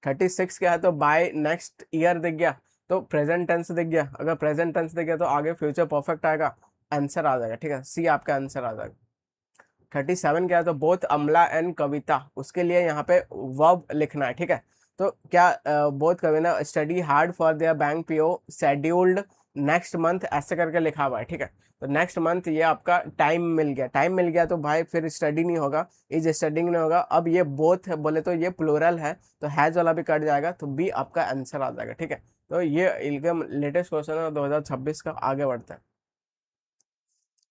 36 क्या है, तो बाय नेक्स्ट ईयर दिख गया, तो प्रेजेंट टेंस दिख गया, अगर प्रेजेंट टेंस दिख गया तो आगे फ्यूचर परफेक्ट आएगा, आंसर आ जाएगा, ठीक है। सी आपका आंसर आ जाएगा। 37 क्या है, तो बोथ अमला एंड कविता, उसके लिए यहाँ पे वर्ब लिखना है, ठीक है। तो क्या both Kavita study hard for their bank PO scheduled next month, ऐसे करके लिखा हुआ है, ठीक है। तो नेक्स्ट मंथ ये आपका टाइम मिल गया, टाइम मिल गया तो भाई फिर स्टडी नहीं होगा, इज स्टडिंग नहीं होगा। अब ये बोथ है बोले तो ये प्लूरल है, तो हैज वाला भी कट जाएगा, तो बी आपका आंसर आ जाएगा, ठीक है। तो ये एकदम लेटेस्ट क्वेश्चन है 2026 का। आगे बढ़ता है।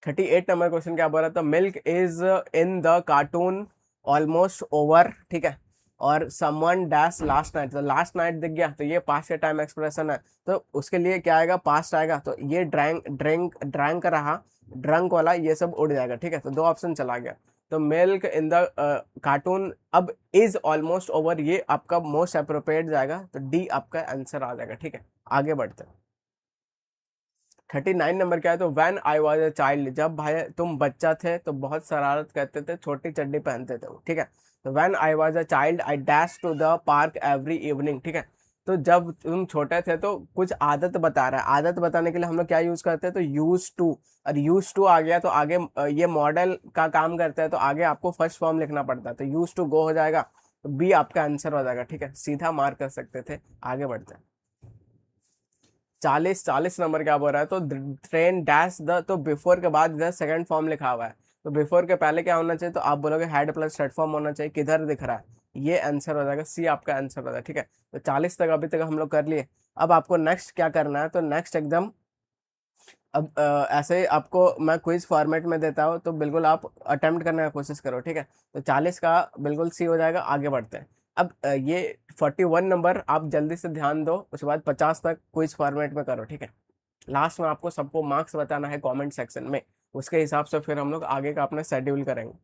38 नंबर क्वेश्चन क्या बोल रहा था, milk is in the cartoon almost over, ठीक है। और समवन डैश लास्ट नाइट, तो लास्ट नाइट दिख गया तो ये पास्ट के टाइम एक्सप्रेशन है, तो उसके लिए क्या आएगा, पास्ट आएगा, तो ये ड्रैंक ड्रिंक ड्रैंक रहा, ड्रंक वाला ये सब उड़ जाएगा, ठीक है। तो दो ऑप्शन चला गया। तो मिल्क इन द कार्टून, अब इज ऑलमोस्ट ओवर ये आपका मोस्ट अप्रोप्रिएट जाएगा, तो डी आपका आंसर आ जाएगा, ठीक है। आगे बढ़ते हैं। 39 नंबर क्या है, तो when I was a child, जब भाई तुम बच्चा थे तो बहुत शरारत करते थे, छोटी चड्डी पहनते थे, ठीक है। तो when I was a child I dash to the park every evening, ठीक है। तो जब तुम छोटे थे तो कुछ आदत बता रहा है, आदत बताने के लिए हम लोग क्या यूज करते हैं, तो यूज टू, और यूज टू आ गया तो आगे ये मॉडल का काम करता है, तो आगे आपको फर्स्ट फॉर्म लिखना पड़ता है, तो यूज टू गो हो जाएगा, तो बी आपका आंसर हो जाएगा, ठीक है। सीधा मार्क कर सकते थे। आगे बढ़ते हैं। 40 नंबर क्या बोल रहा है, तो ट्रेन डैश द, तो बिफोर के बाद इधर सेकंड फॉर्म लिखा हुआ है, तो बिफोर के पहले क्या होना चाहिए, तो आप बोलोगे हेड प्लस थर्ड फॉर्म होना चाहिए, किधर दिख रहा है, ये आंसर हो जाएगा, सी आपका आंसर हो जाएगा, ठीक है। तो 40 तक अभी तक हम लोग कर लिए। अब आपको नेक्स्ट क्या करना है, तो नेक्स्ट एकदम अब ऐसे ही आपको मैं क्विज फॉर्मेट में देता हूँ, तो बिल्कुल आप अटेम्प्ट करने का कोशिश करो, ठीक है। तो 40 का बिल्कुल सी हो जाएगा। आगे बढ़ते हैं। अब ये 41 नंबर आप जल्दी से ध्यान दो, उसके बाद 50 तक क्विज फॉर्मेट में करो, ठीक है। लास्ट में आपको सबको मार्क्स बताना है कमेंट सेक्शन में, उसके हिसाब से फिर हम लोग आगे का अपना शेड्यूल करेंगे।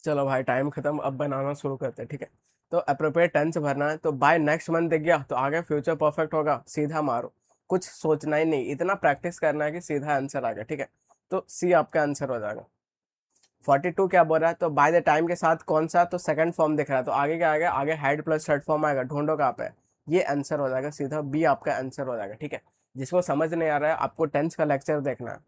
चलो भाई टाइम खत्म, अब बनाना शुरू करते हैं, ठीक है। तो अप्रोप्रिएट टेंस भरना है, तो बाय नेक्स्ट मंथ दिख गया तो आगे फ्यूचर परफेक्ट होगा, सीधा मारो, कुछ सोचना ही नहीं, इतना प्रैक्टिस करना है कि सीधा आंसर आ गया, ठीक है। तो सी आपका आंसर हो जाएगा। 42 क्या बोल रहा है, तो बाय द टाइम के साथ कौन सा, तो सेकंड फॉर्म दिख रहा है, तो आगे क्या आएगा, आगे हेड प्लस थर्ड फॉर्म आएगा, ढूंढो कहाँ पे, ये आंसर हो जाएगा, सीधा बी आपका आंसर हो जाएगा, ठीक है। जिसको समझ नहीं आ रहा है आपको टेंस का लेक्चर देखना है।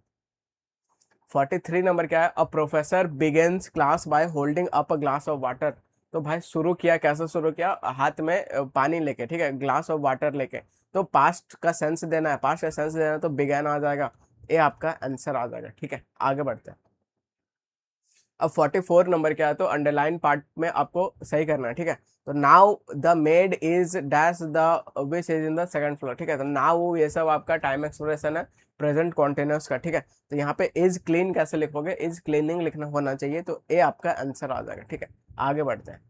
43 नंबर क्या है, a professor begins class by holding up a glass of water, तो भाई शुरू किया, कैसे शुरू किया, हाथ में पानी लेके, ठीक है, ग्लास ऑफ वाटर लेके। तो पास्ट का सेंस देना है, पास्ट का सेंस देना है, तो बिगेन आ जाएगा, ये आपका आंसर आ जाएगा, ठीक है। आगे बढ़ते हैं। अब 44 नंबर क्या है, तो अंडरलाइन पार्ट में आपको सही करना है, ठीक है। तो now the made is dash the which is in the second floor, ठीक है। तो नाउ ये सब आपका टाइम एक्सप्रेशन है प्रेजेंट कॉन्टिन्यूस का, ठीक है। तो यहाँ पे इज क्लीन कैसे लिखोगे, इज क्लीनिंग लिखना होना चाहिए, तो ए आपका आंसर आ जाएगा, ठीक है। आगे बढ़ते हैं।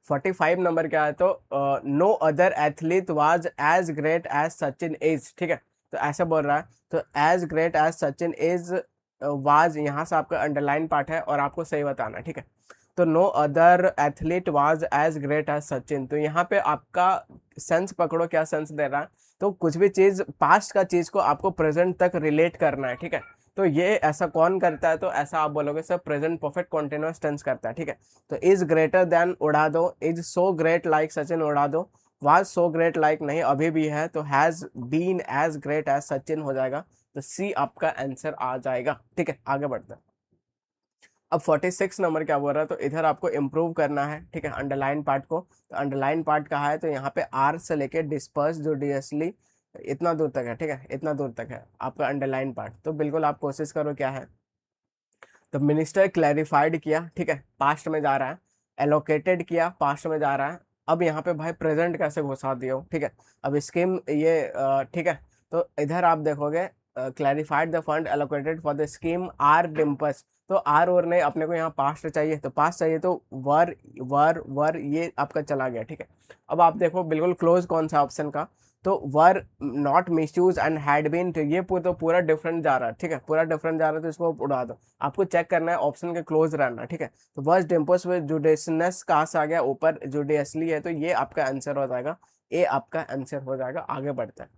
45 नंबर क्या है, तो no other athlete was as great as Sachin is, ठीक है। तो ऐसे बोल रहा है, तो as great as Sachin is was, यहाँ से आपका अंडरलाइन पार्ट है और आपको सही बताना है, ठीक है। तो no other athlete was as great as Sachin. तो यहाँ पे आपका सेंस पकड़ो, क्या सेंस दे रहा है, तो कुछ भी चीज पास्ट का चीज को आपको प्रेजेंट तक रिलेट करना है, ठीक है। तो ये ऐसा कौन करता है, तो ऐसा आप बोलोगे sir present perfect continuous tense करता है, ठीक है। तो इज ग्रेटर देन उड़ा दो, is so great like Sachin उड़ा दो, वाज सो ग्रेट लाइक नहीं अभी भी है, तो has been as great as Sachin हो जाएगा। तो सी आपका आंसर आ जाएगा, ठीक है। आगे बढ़ते हैं। अब 46 नंबर क्या बोल रहा है, तो इधर आपको इम्प्रूव करना है, ठीक है, अंडरलाइन पार्ट को। तो अंडरलाइन पार्ट कहाँ है, तो यहाँ पे आर से लेके डिस्पर्स जो डीएसली इतना दूर तक है, ठीक है, इतना दूर तक है आपका अंडरलाइन पार्ट। तो बिल्कुल आप कोशिश करो क्या है। तो मिनिस्टर क्लैरिफाइड किया, ठीक है, पास्ट में जा रहा है। एलोकेटेड किया, पास्ट में जा रहा है। अब यहाँ पे भाई प्रेजेंट कैसे घुसा दियो, ठीक है। अब स्कीम ये ठीक है। तो इधर आप देखोगे clarified the fund allocated for the scheme are dimps. तो आर और नहीं, अपने को यहाँ पास्ट चाहिए, तो पास्ट चाहिए तो वर वर वर ये आपका चला गया, ठीक है। अब आप देखो बिल्कुल क्लोज कौन सा ऑप्शन का, तो were not misuse and had been, तो ये तो पूरा डिफरेंट जा रहा है, ठीक है, पूरा डिफरेंट जा रहा है, तो इसको उड़ा दो। आपको चेक करना है ऑप्शन के क्लोज रहना, ठीक है। तो वर्स डिम्पोस में जुडिशनस कहाँ से आ गया, ऊपर जुडियसली है, तो ये आपका आंसर हो जाएगा, ए आपका आंसर हो जाएगा। आगे बढ़ते हैं।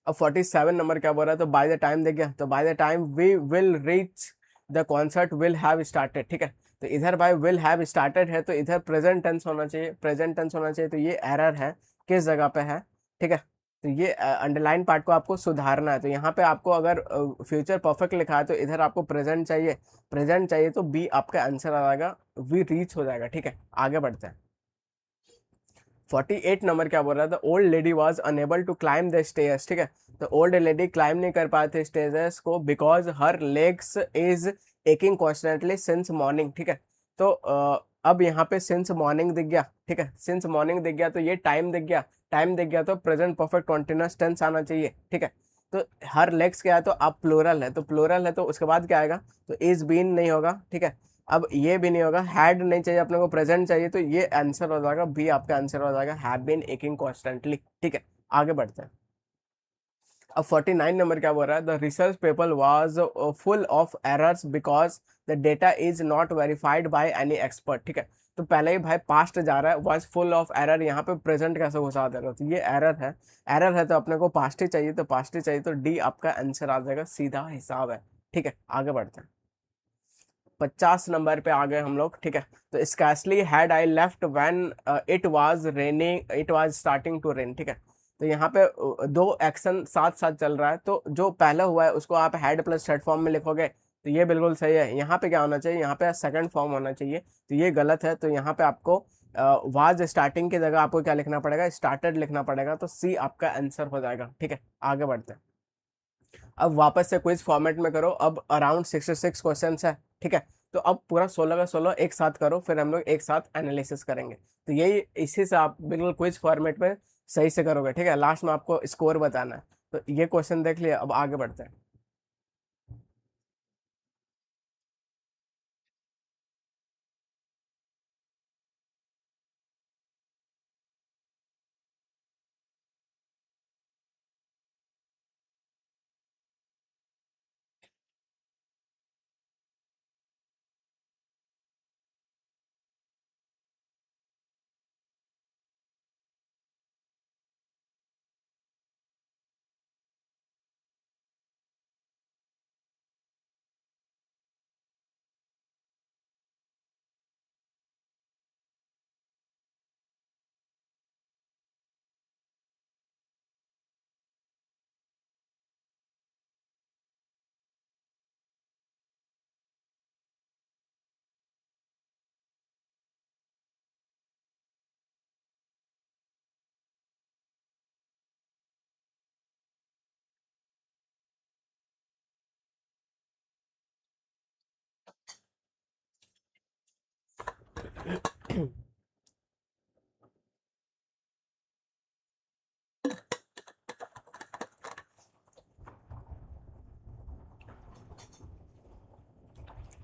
अब 47 नंबर क्या बोल रहा है, तो बाय द टाइम देख गया, तो by the time we will reach the concert will have started, ठीक है। तो इधर बाय विल हैव स्टार्टेड है, तो इधर प्रेजेंट टेंस होना चाहिए, प्रेजेंट टेंस होना चाहिए, तो ये एरर है, किस जगह पे है, ठीक है। तो ये अंडरलाइन पार्ट को आपको सुधारना है। तो यहाँ पे आपको अगर फ्यूचर परफेक्ट लिखा है, तो इधर आपको प्रेजेंट चाहिए, प्रेजेंट चाहिए, तो बी आपका आंसर आ जाएगा, वी रीच हो जाएगा, ठीक है। आगे बढ़ते हैं। 48 नंबर क्या बोल रहा था, old lady was unable to climb the stairs, ठीक है। तो ओल्ड लेडी क्लाइम नहीं कर पाए थे स्टेयर्स को, because her legs is aching constantly since morning, ठीक है। तो अब यहाँ पे सिंस मॉर्निंग दिख गया, ठीक है, सिंस मॉर्निंग दिख गया, तो ये टाइम दिख गया, टाइम दिख गया, तो प्रेजेंट परफेक्ट कॉन्टिन्यूअस टेंस आना चाहिए, ठीक है। तो हर लेग्स क्या है, तो अब प्लूरल है, तो प्लूरल है, तो उसके बाद क्या आएगा, तो इज बीन नहीं होगा, ठीक है। अब ये भी नहीं होगा, हैड नहीं चाहिए अपने को, प्रेजेंट चाहिए, तो ये आंसर हो जाएगा, बी आपका आंसर हो जाएगा, हैव बीन एकिंग कॉन्स्टेंटली, ठीक है। आगे बढ़ते हैं। अब 49 नंबर क्या बोल रहा है, the research paper was full of errors because the data is not verified by any expert, ठीक है। तो पहले ही भाई पास्ट जा रहा है, वाज फुल ऑफ एरर, यहाँ पे प्रेजेंट कैसे घुसा दे रहा हो, तो ये एरर है, एरर है, तो अपने को पास्ट ही चाहिए, तो पास्ट ही चाहिए, तो डी आपका आंसर आ जाएगा, सीधा हिसाब है, ठीक है। आगे बढ़ते हैं। 50 नंबर पे आ गए हम लोग, ठीक है। तो scarcely had I left when it was raining, it was starting to rain, ठीक है। तो यहाँ पे दो एक्शन साथ साथ चल रहा है, तो जो पहला हुआ है उसको आप हैड प्लस थर्ड फॉर्म में लिखोगे, तो ये बिल्कुल सही है। यहाँ पे क्या होना चाहिए, यहाँ पे सेकंड फॉर्म होना चाहिए, तो ये गलत है। तो यहाँ पे आपको वाज स्टार्टिंग की जगह आपको क्या लिखना पड़ेगा, स्टार्टेड लिखना पड़ेगा, तो सी आपका आंसर हो जाएगा, ठीक है। आगे बढ़ते हैं। अब वापस से क्विज फॉर्मेट में करो, अब अराउंड 66 क्वेश्चन है, ठीक है। तो अब पूरा 16 का 16 एक साथ करो, फिर हम लोग एक साथ एनालिसिस करेंगे। तो यही इसी से आप बिल्कुल क्विज फॉर्मेट में सही से करोगे, ठीक है। लास्ट में आपको स्कोर बताना है। तो ये क्वेश्चन देख लिया, अब आगे बढ़ते हैं।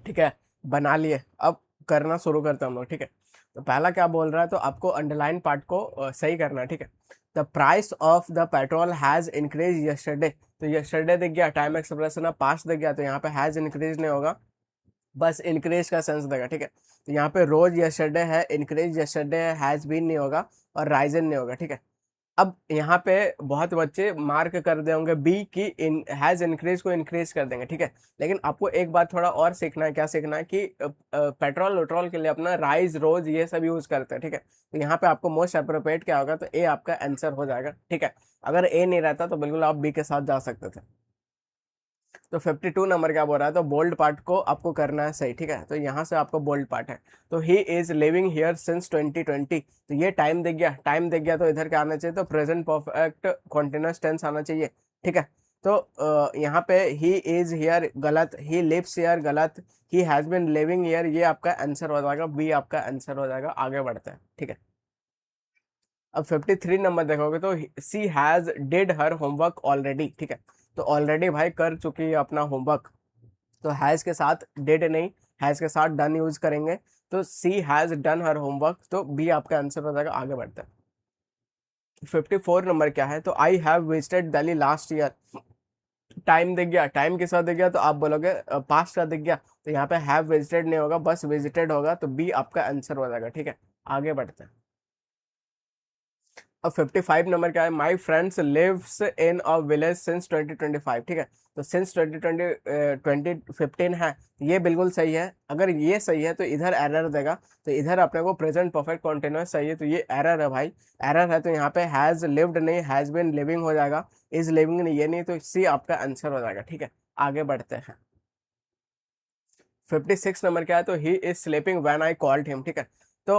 ठीक है, बना लिए, अब करना शुरू करते हैं हम लोग, ठीक है। तो पहला क्या बोल रहा है, तो आपको अंडरलाइन पार्ट को सही करना है, ठीक है। The price of the petrol has increase yesterday, तो यस्टरडे दिख गया, टाइम एक्सप्रेशन ऑफ पास्ट दिख गया, तो यहाँ पे हैज इंक्रीज नहीं होगा, बस इंक्रीज का सेंस देगा, ठीक है। तो यहाँ पे रोज यस्टरडे है, इंक्रीज यस्टरडे है, हैज बीन नहीं होगा और राइजन नहीं होगा, ठीक है। अब यहाँ पे बहुत बच्चे मार्क कर दे होंगे बी की इन हैज इंक्रीज को इंक्रीज कर देंगे, ठीक है। लेकिन आपको एक बात थोड़ा और सीखना है, क्या सीखना है कि पेट्रोल वेट्रोल के लिए अपना राइज रोज ये सब यूज करते हैं, ठीक है। तो यहाँ पे आपको मोस्ट अप्रोप्रिएट क्या होगा, तो ए आपका आंसर हो जाएगा, ठीक है। अगर ए नहीं रहता तो बिल्कुल आप बी के साथ जा सकते थे। तो 52 नंबर क्या बोल रहा है, तो बोल्ड पार्ट को आपको करना है सही, ठीक है। तो यहाँ से आपको बोल्ड पार्ट है, तो he is living here since 2020। तो ये टाइम दे गया, टाइम दे गया तो इधर क्या आना चाहिए, तो प्रेजेंट परफेक्ट कॉन्टिन्यूअस टेंस आना चाहिए, ठीक है। तो यहाँ पे ही इज हियर गलत, ही लिव्स हियर गलत, he has been living here ये आपका आंसर हो जाएगा, बी आपका आंसर हो जाएगा। आगे बढ़ते हैं, ठीक है। अब 53 नंबर देखोगे तो she has did her homework already, ठीक है। तो ऑलरेडी भाई कर चुकी है अपना होमवर्क, तो हैज के साथ डिड नहीं, हैज के साथ डन यूज करेंगे। तो she has done her homework, तो बी आपका आंसर हो जाएगा। आगे बढ़ते हैं। 54 नंबर क्या है, तो I have visited Delhi last year. Time दिख गया, टाइम के साथ दिख गया तो आप बोलोगे पास्ट का दिख गया, तो यहाँ पे हैव विजिटेड नहीं होगा, बस विजिटेड होगा, तो बी आपका आंसर हो जाएगा, ठीक है। आगे बढ़ते हैं। अब 55 नंबर क्या है, my friends lives in a village since 2025, ठीक है। तो सिंस 2015 है, ये बिल्कुल सही है। अगर ये सही है तो इधर एरर देगा, तो इधर अपने को प्रेजेंट परफेक्ट कॉन्टिन्यूअस चाहिए, तो ये एरर है भाई, एरर है। तो यहाँ पे हैज लिव्ड नहीं, हैज बिन लिविंग हो जाएगा, इज लिविंग नहीं, ये नहीं, तो सी आपका आंसर हो जाएगा, ठीक है। आगे बढ़ते हैं। 56 नंबर क्या है, तो he is sleeping when I called him, ठीक है। तो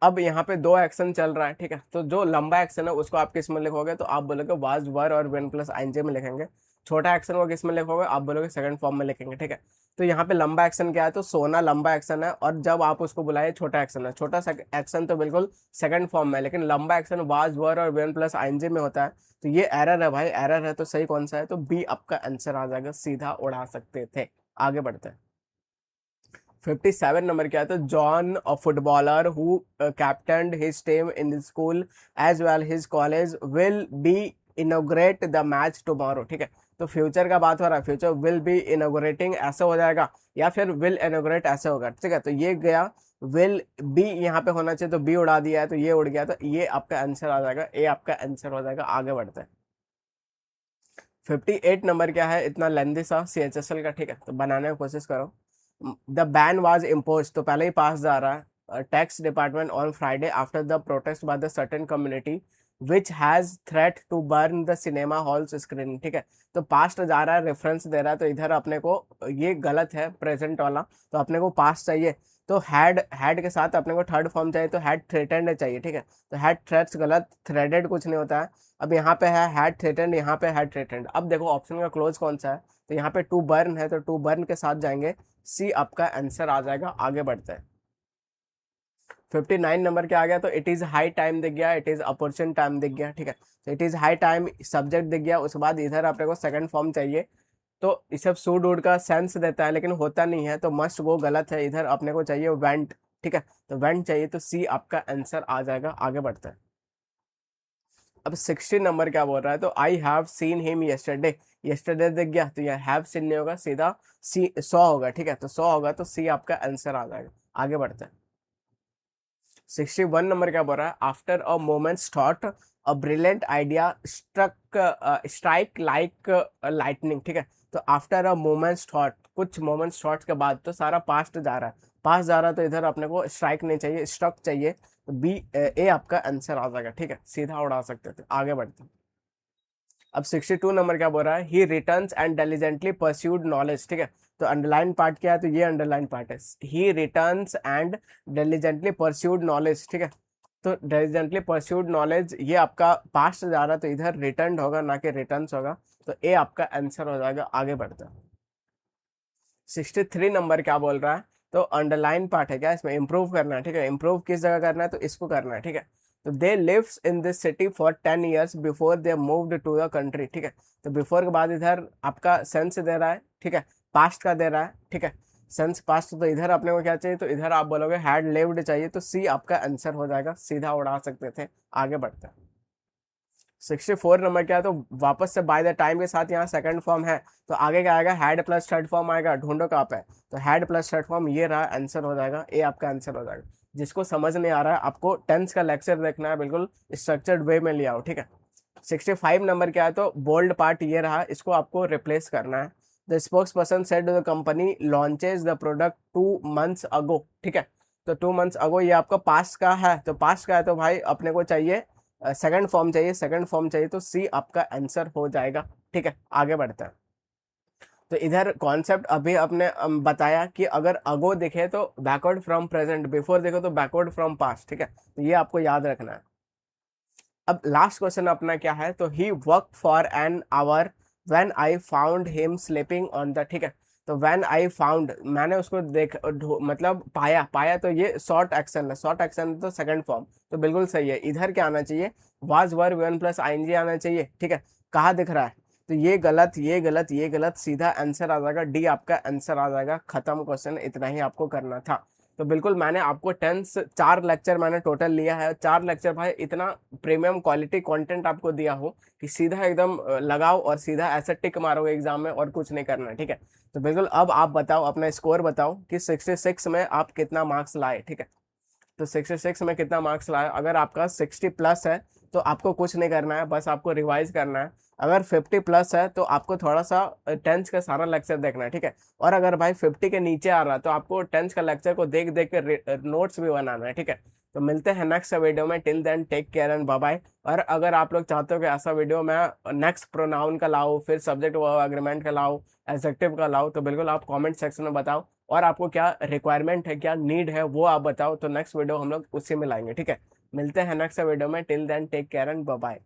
अब यहाँ पे दो एक्शन चल रहा है, ठीक है। तो जो लंबा एक्शन है उसको आप किस में लिखोगे, तो आप बोलोगे वाज वर और वेन प्लस आईएनजी में लिखेंगे। छोटा एक्शन को किस में लिखोगे, आप बोलोगे सेकंड फॉर्म में लिखेंगे, ठीक है। तो यहाँ पे लंबा एक्शन क्या है, तो सोना लंबा एक्शन है, और जब आप उसको बुलाए छोटा एक्शन है। छोटा एक्शन तो बिल्कुल सेकंड फॉर्म में है, लेकिन लंबा एक्शन वाज वर और वेन प्लस आईएनजी में होता है। तो ये एरर है भाई, एरर है, तो सही कौन सा है, तो बी आपका आंसर आ जाएगा, सीधा उड़ा सकते थे। आगे बढ़ते हैं। 57 नंबर क्या है, तो John a footballer who captained his team in school as well his college will be inaugurate the match tomorrow, ठीक है। तो फ्यूचर का बात हो रहा है, फ्यूचर विल बी इनोग्रेटिंग ऐसे हो जाएगा, या फिर विल इनोग्रेट ऐसे होगा, ठीक है। तो ये गया, विल बी यहाँ पे होना चाहिए, तो बी उड़ा दिया है, तो ये उड़ गया, तो ये आपका आंसर आ जाएगा, ए आपका आंसर हो जाएगा। आगे बढ़ते हैं। 58 नंबर क्या है, इतना लेंदी सा CHSL का, ठीक है। तो बनाने की कोशिश करो। द बैन वाज इम्पोज, तो पहले ही पास जा रहा है, tax department on Friday after the protest by the certain community which has threat to burn the cinema halls screen, ठीक है। तो पास्ट जा रहा है, रेफरेंस दे रहा है, तो इधर अपने को ये गलत है प्रेजेंट वाला, तो अपने को पास्ट चाहिए। तो हैड के साथ अपने को थर्ड फॉर्म चाहिए, तो हैड थ्रेटेंड चाहिए, ठीक है। तो हैड थ्रेट्स गलत, थ्रेडेड कुछ नहीं होता है। अब यहाँ पे है हैड थ्रेटेंड, यहाँ पे हैड थ्रेटेंड। अब देखो ऑप्शन का क्लोज कौन सा है, तो यहाँ पे टू बर्न है, तो टू बर्न के साथ जाएंगे, सी आपका आंसर आ जाएगा। आगे बढ़ते हैं। 59 नंबर क्या आ गया, तो इट इज हाई टाइम दिख गया, इट इज अपॉर्चुन टाइम दिख गया, ठीक है। तो it is high time subject दिख गया, उसके बाद इधर अपने को सेकंड फॉर्म चाहिए। तो ये सब सूड वूड का सेंस देता है, लेकिन होता नहीं है, तो मस्ट वो गलत है, इधर अपने को चाहिए वेंट, ठीक है। तो वेंट चाहिए, तो सी आपका आंसर आ जाएगा। आगे बढ़ते हैं। अब 60 नंबर क्या बोल रहा है, तो I have seen him yesterday, yesterday दिख गया, तो ये हैव सीन नहीं होगा, सीधा सी सॉ होगा, ठीक है। तो सॉ होगा, तो सी आपका आंसर आ जाएगा। आगे बढ़ते हैं। 61 नंबर क्या बोल रहा है, after a moments thought a brilliant idea strike like lightning, ठीक है। तो आफ्टर अ मोमेंट्स थॉट, कुछ मोमेंट्स थॉट के बाद, तो सारा पास्ट जा रहा है, पास्ट जा रहा है, तो इधर अपने को स्ट्राइक नहीं चाहिए, स्ट्रक चाहिए, तो बी ए आपका आंसर आ जाएगा, ठीक है। सीधा उड़ा सकते थे। आगे बढ़ते हैं। अब 62 नंबर क्या बोल रहा है, he returns and diligently pursued knowledge, ठीक है। तो अंडरलाइन पार्ट क्या है, तो ये अंडरलाइन पार्ट है, he returns and diligently pursued knowledge, ठीक है। तो डिलिजेंटली परस्यूड नॉलेज ये आपका पास्ट जा रहा है, तो इधर रिटर्न होगा, ना कि रिटर्न्स होगा, तो ए आपका आंसर हो जाएगा। आगे बढ़ते हैं। 63 नंबर क्या बोल रहा है, तो अंडरलाइन पार्ट है क्या, इसमें इंप्रूव करना है, ठीक है। इंप्रूव किस जगह करना है, तो इसको करना है, ठीक है। तो they lives in this city for 10 years before they moved to the country, ठीक है। तो बिफोर के बाद इधर आपका सेंस दे रहा है, ठीक है, पास्ट का दे रहा है, ठीक है। सेंस पास्ट, तो इधर अपने को क्या चाहिए, तो इधर आप बोलोगे हैड लिव्ड चाहिए, तो सी आपका आंसर हो जाएगा, सीधा उड़ा सकते थे। आगे बढ़ते हैं। 64 नंबर क्या है, तो वापस से बाय द टाइम के साथ यहाँ सेकंड फॉर्म है, तो आगे क्या आएगा, हैड प्लस थर्ड फॉर्म आएगा, ढूंढो कहाँ पे, तो हैड प्लस थर्ड फॉर्म ये रहा, आंसर हो जाएगा, ए आपका आंसर हो जाएगा। जिसको समझ नहीं आ रहा है, आपको टेंस का लेक्चर देखना है, बिल्कुल स्ट्रक्चर्ड वे में लिया हो, ठीक है। 65 नंबर क्या है, तो बोल्ड पार्ट ये रहा, इसको आपको रिप्लेस करना है। The spokes person said the company launches the product 2 months अगो, ठीक है। तो 2 months अगो ये आपका पास्ट का है, तो पास्ट का है तो भाई अपने को चाहिए सेकंड फॉर्म चाहिए, सेकंड फॉर्म चाहिए, तो सी आपका आंसर हो जाएगा, ठीक है। आगे बढ़ते हैं। तो इधर कॉन्सेप्ट अभी आपने बताया कि अगर अगो दिखे तो बैकवर्ड फ्रॉम प्रेजेंट, बिफोर देखो तो बैकवर्ड फ्रॉम पास्ट, ठीक है। तो ये आपको याद रखना है। अब लास्ट क्वेश्चन अपना क्या है, तो he work for an hour when I found him sleeping on the, ठीक है। तो व्हेन आई फाउंड, मैंने उसको मतलब पाया, पाया तो ये शॉर्ट एक्शन है, शॉर्ट एक्शन तो सेकंड फॉर्म, तो बिल्कुल सही है। इधर क्या आना चाहिए, was were one plus ING आना चाहिए, ठीक है। कहाँ दिख रहा है, तो ये गलत, ये गलत, ये गलत, सीधा आंसर आ जाएगा डी आपका आंसर आ जाएगा। खत्म क्वेश्चन, इतना ही आपको करना था। तो बिल्कुल मैंने आपको 4 लेक्चर मैंने टोटल लिया है, 4 लेक्चर भाई इतना प्रीमियम क्वालिटी कंटेंट आपको दिया हो कि सीधा एकदम लगाओ और सीधा ऐसा टिक मारोगे एग्जाम में और कुछ नहीं करना है, ठीक है। तो बिल्कुल अब आप बताओ, अपना स्कोर बताओ कि 66 में आप कितना मार्क्स लाए, ठीक है। तो 66 में कितना मार्क्स लाए, अगर आपका 60 प्लस है तो आपको कुछ नहीं करना है, बस आपको रिवाइज करना है। अगर 50 प्लस है तो आपको थोड़ा सा टेंथ का सारा लेक्चर देखना है, ठीक है। और अगर भाई 50 के नीचे आ रहा है तो आपको टेंथ का लेक्चर को देख देख कर नोट्स भी बनाना है, ठीक है। तो मिलते हैं नेक्स्ट वीडियो में, till then take care and bye bye. और अगर आप लोग चाहते हो कि ऐसा वीडियो मैं नेक्स्ट प्रोनाउन का लाऊं, फिर सब्जेक्ट वर्ब एग्रीमेंट का लाऊं, एडजेक्टिव का लाऊं, तो बिल्कुल आप कमेंट सेक्शन में बताओ, और आपको क्या रिक्वायरमेंट है, क्या नीड है, वो आप बताओ, तो नेक्स्ट वीडियो हम लोग उसी में लाएंगे, ठीक है। मिलते हैं नेक्स्ट वीडियो में, till then take care and bye bye.